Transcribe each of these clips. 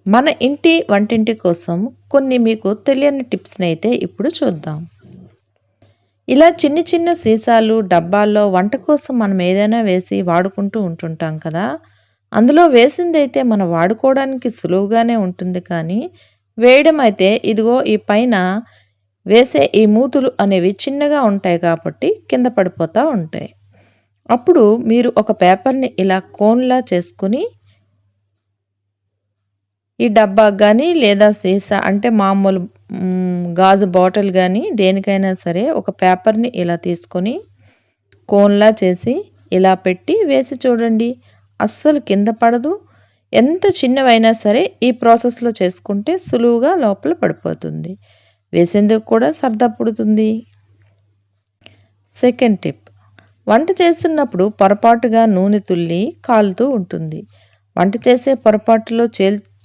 మన ఇంటి వంటింటి కోసం కొన్ని మీకు తెలియని టిప్స్ని అయితే ఇప్పుడు చూద్దాం. ఇలా చిన్న చిన్న సీసాలు డబ్బాల్లో వంట కోసం మనం ఏదైనా వేసి వాడుకుంటూ ఉంటుంటాం కదా. అందులో వేసిందైతే మనం వాడుకోవడానికి సులువుగానే ఉంటుంది, కానీ వేయడం అయితే ఇదిగో ఈ పైన వేసే ఈ మూతులు అనేవి చిన్నగా ఉంటాయి కాబట్టి కింద పడిపోతూ ఉంటాయి. అప్పుడు మీరు ఒక పేపర్ని ఇలా కోన్లా చేసుకుని ఈ డబ్బాకి గానీ లేదా సీసా అంటే మామూలు గాజు బాటిల్ గానీ దేనికైనా సరే ఒక పేపర్‌ని ఇలా తీసుకొని కోన్‌లా చేసి ఇలా పెట్టి వేసి చూడండి. అస్సలు కింద పడదు. ఎంత చిన్నవైనా సరే ఈ ప్రాసెస్‌లో చేసుకుంటే సులువుగా లోపల పడిపోతుంది. వేసేందుకు కూడా సరదా పుడుతుంది. Second tip. వంట చేస్తున్నప్పుడు పొరపాటుగా నూనె తుల్లి కాలుతూ ఉంటుంది. వంట చేసే పొరపాటులో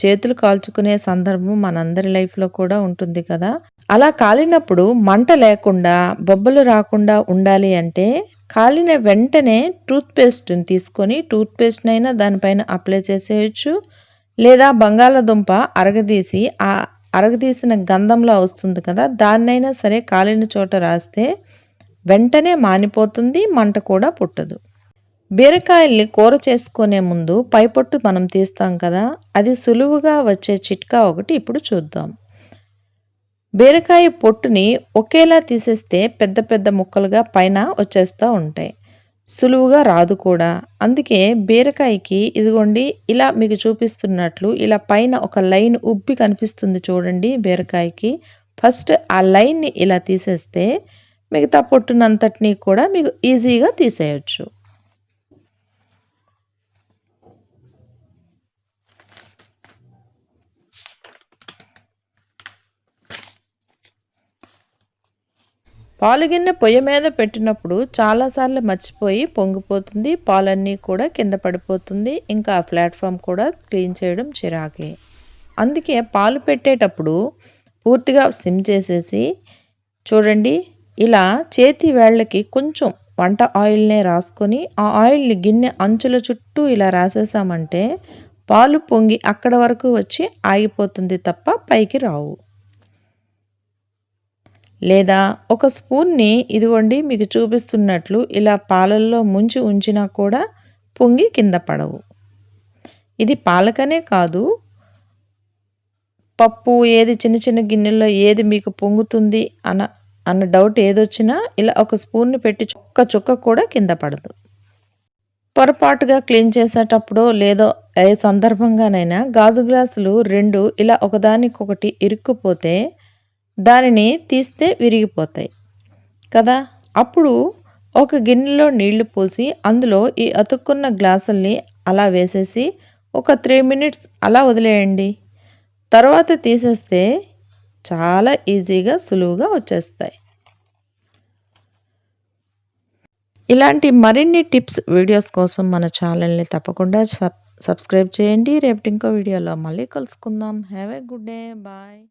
చేతులు కాల్చుకునే సందర్భం మనందరి లైఫ్‌లో కూడా ఉంటుంది కదా. అలా కాలినప్పుడు మంట లేకుండా, బొబ్బలు రాకుండా ఉండాలి అంటే కాలిన వెంటనే టూత్‌పేస్ట్‌ని తీసుకొని టూత్‌పేస్ట్‌నైనా దానిపైన అప్లై చేసేయొచ్చు. లేదా బంగాళాదుంప అరగదీసి అరగదీసిన గంధంలా వస్తుంది కదా, దాన్నైనా సరే కాలిన చోట రాస్తే వెంటనే మానిపోతుంది, మంట కూడా పుట్టదు. బీరకాయల్ని కూర చేసుకునే ముందు పైపొట్టు మనం తీస్తాం కదా, అది సులువుగా వచ్చే చిట్కా ఒకటి ఇప్పుడు చూద్దాం. బీరకాయ పొట్టుని ఒకేలా తీసేస్తే పెద్ద పెద్ద ముక్కలుగా పైన వచ్చేస్తూ ఉంటాయి. సులువుగా రాదు కూడా. అందుకే బీరకాయకి ఇదిగోండి ఇలా మీకు చూపిస్తున్నట్లు ఇలా పైన ఒక లైన్ ఉబ్బి కనిపిస్తుంది చూడండి బీరకాయకి. ఫస్ట్ ఆ లైన్ని ఇలా తీసేస్తే మిగతా పొట్టునంతటినీ కూడా మీకు ఈజీగా తీసేయొచ్చు. పాలు గిన్నె పొయ్యి మీద పెట్టినప్పుడు చాలాసార్లు మర్చిపోయి పొంగిపోతుంది, పాలన్నీ కూడా కింద పడిపోతుంది, ఇంకా ఆ ప్లాట్ఫామ్ కూడా క్లీన్ చేయడం చిరాకే. అందుకే పాలు పెట్టేటప్పుడు పూర్తిగా సిమ్ చేసేసి చూడండి, ఇలా చేతి వేళ్ళకి కొంచెం వంట ఆయిల్నే రాసుకొని ఆ ఆయిల్ని గిన్నె అంచుల చుట్టూ ఇలా రాసేసామంటే పాలు పొంగి అక్కడ వరకు వచ్చి ఆగిపోతుంది తప్ప పైకి రావు. లేదా ఒక స్పూన్ని ఇదిగోండి మీకు చూపిస్తున్నట్లు ఇలా పాలల్లో ముంచి ఉంచినా కూడా పొంగి కింద పడవు. ఇది పాలకనే కాదు, పప్పు ఏది చిన్న చిన్న గిన్నెల్లో ఏది మీకు పొంగుతుంది అన్న డౌట్ ఏదొచ్చినా ఇలా ఒక స్పూన్‌ని పెట్టి ఒక్క చుక్క కూడా కింద పడదు. పొరపాటుగా క్లీన్ చేసేటప్పుడో లేదో ఏ సందర్భంగానైనా గాజు గ్లాసులు 2 ఇలా ఒకదానికొకటి ఇరుక్కుపోతే దానిని తీస్తే విరిగిపోతాయి కదా. అప్పుడు ఒక గిన్నెలో నీళ్లు పోసి అందులో ఈ అతుక్కున్న గ్లాసుల్ని అలా వేసేసి ఒక 3 మినిట్స్ అలా వదిలేయండి. తర్వాత తీసేస్తే చాలా ఈజీగా సులువుగా వచ్చేస్తాయి. ఇలాంటి మరిన్ని టిప్స్ వీడియోస్ కోసం మన ఛానల్ని తప్పకుండా సబ్స్క్రైబ్ చేయండి. రేపటి ఇంకో వీడియోలో మళ్ళీ కలుసుకుందాం. Have a good day. Bye.